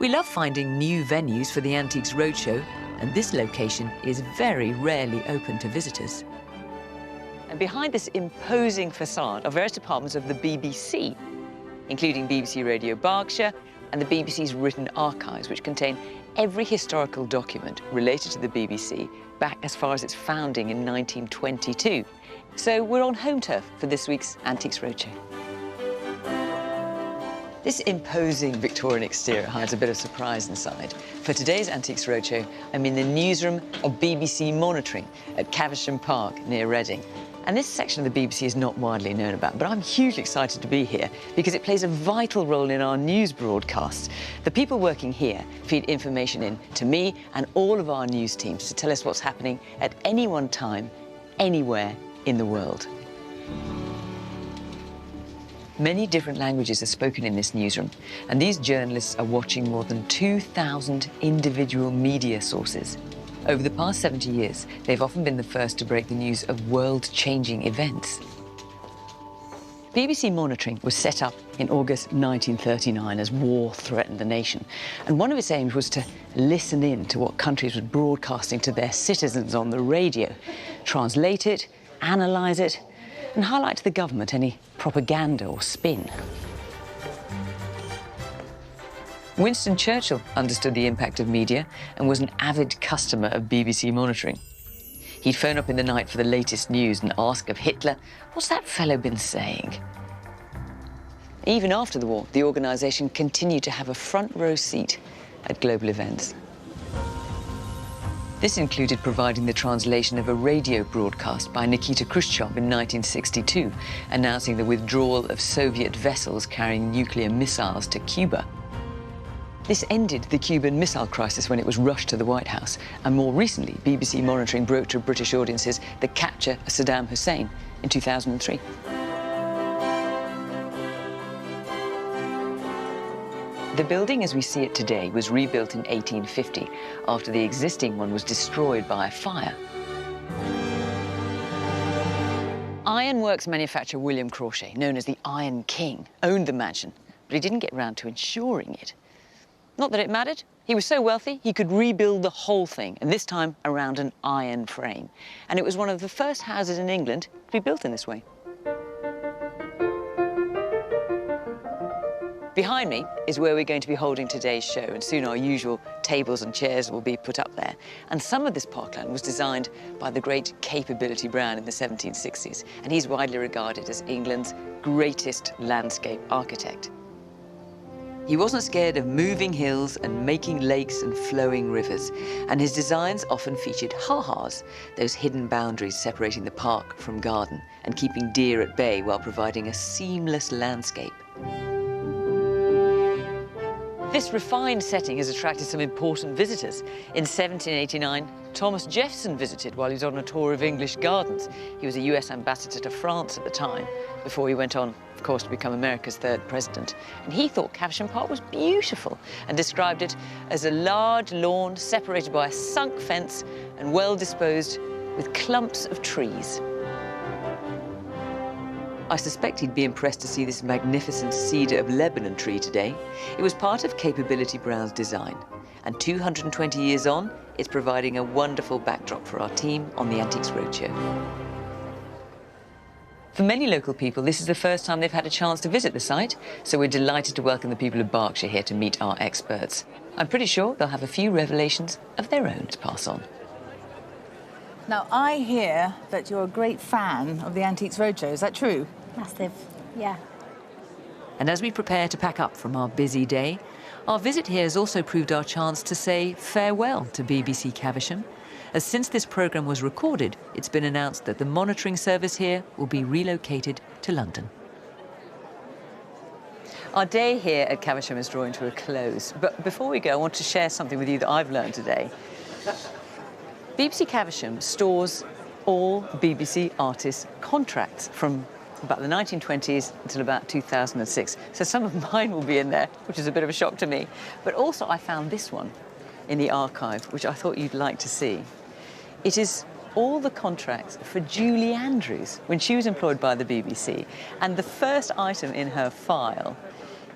We love finding new venues for the Antiques Roadshow, and this location is very rarely open to visitors. And behind this imposing facade are various departments of the BBC, including BBC Radio Berkshire and the BBC's written archives, which contain every historical document related to the BBC back as far as its founding in 1922. So we're on home turf for this week's Antiques Roadshow. This imposing Victorian exterior hides a bit of surprise inside. For today's Antiques Roadshow, I'm in the newsroom of BBC Monitoring at Caversham Park near Reading. And this section of the BBC is not widely known about, but I'm hugely excited to be here because it plays a vital role in our news broadcasts. The people working here feed information in to me and all of our news teams to tell us what's happening at any one time, anywhere in the world. Many different languages are spoken in this newsroom, and these journalists are watching more than 2,000 individual media sources. Over the past 70 years, they've often been the first to break the news of world-changing events. BBC Monitoring was set up in August 1939 as war threatened the nation, and one of its aims was to listen in to what countries were broadcasting to their citizens on the radio, translate it, analyse it, and highlight to the government any propaganda or spin. Winston Churchill understood the impact of media and was an avid customer of BBC Monitoring. He'd phone up in the night for the latest news and ask of Hitler, "What's that fellow been saying?" Even after the war, the organisation continued to have a front row seat at global events. This included providing the translation of a radio broadcast by Nikita Khrushchev in 1962, announcing the withdrawal of Soviet vessels carrying nuclear missiles to Cuba. This ended the Cuban Missile Crisis when it was rushed to the White House, and more recently, BBC Monitoring broke to British audiences the capture of Saddam Hussein in 2003. The building as we see it today was rebuilt in 1850 after the existing one was destroyed by a fire. Ironworks manufacturer William Crawshay, known as the Iron King, owned the mansion, but he didn't get round to insuring it. Not that it mattered. He was so wealthy, he could rebuild the whole thing, and this time around an iron frame. And it was one of the first houses in England to be built in this way. Behind me is where we're going to be holding today's show, and soon our usual tables and chairs will be put up there. And some of this parkland was designed by the great Capability Brown in the 1760s, and he's widely regarded as England's greatest landscape architect. He wasn't scared of moving hills and making lakes and flowing rivers, and his designs often featured ha-has, those hidden boundaries separating the park from garden and keeping deer at bay while providing a seamless landscape. This refined setting has attracted some important visitors. In 1789, Thomas Jefferson visited while he was on a tour of English gardens. He was a US ambassador to France at the time, before he went on, of course, to become America's third president. And he thought Caversham Park was beautiful and described it as a large lawn separated by a sunk fence and well disposed with clumps of trees. I suspect he'd be impressed to see this magnificent cedar of Lebanon tree today. It was part of Capability Brown's design, and 220 years on, it's providing a wonderful backdrop for our team on the Antiques Roadshow. For many local people, this is the first time they've had a chance to visit the site, so we're delighted to welcome the people of Berkshire here to meet our experts. I'm pretty sure they'll have a few revelations of their own to pass on. Now, I hear that you're a great fan of the Antiques Roadshow. Is that true? Massive, yeah. And as we prepare to pack up from our busy day, our visit here has also proved our chance to say farewell to BBC Caversham, as since this programme was recorded, it's been announced that the monitoring service here will be relocated to London. Our day here at Caversham is drawing to a close, but before we go, I want to share something with you that I've learned today. BBC Caversham stores all BBC artists' contracts from about the 1920s until about 2006. So some of mine will be in there, which is a bit of a shock to me. But also I found this one in the archive, which I thought you'd like to see. It is all the contracts for Julie Andrews when she was employed by the BBC. And the first item in her file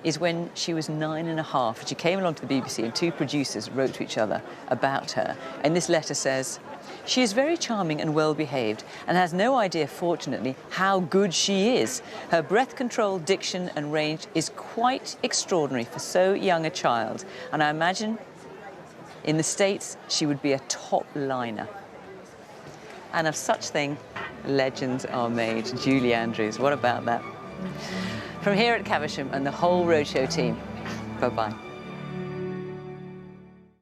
is when she was 9.5. She came along to the BBC and two producers wrote to each other about her. And this letter says, "She is very charming and well behaved and has no idea, fortunately, how good she is. Her breath control, diction and range is quite extraordinary for so young a child. And I imagine in the States she would be a top liner." And of such thing, legends are made. Julie Andrews, what about that? From here at Caversham and the whole Roadshow team, bye-bye.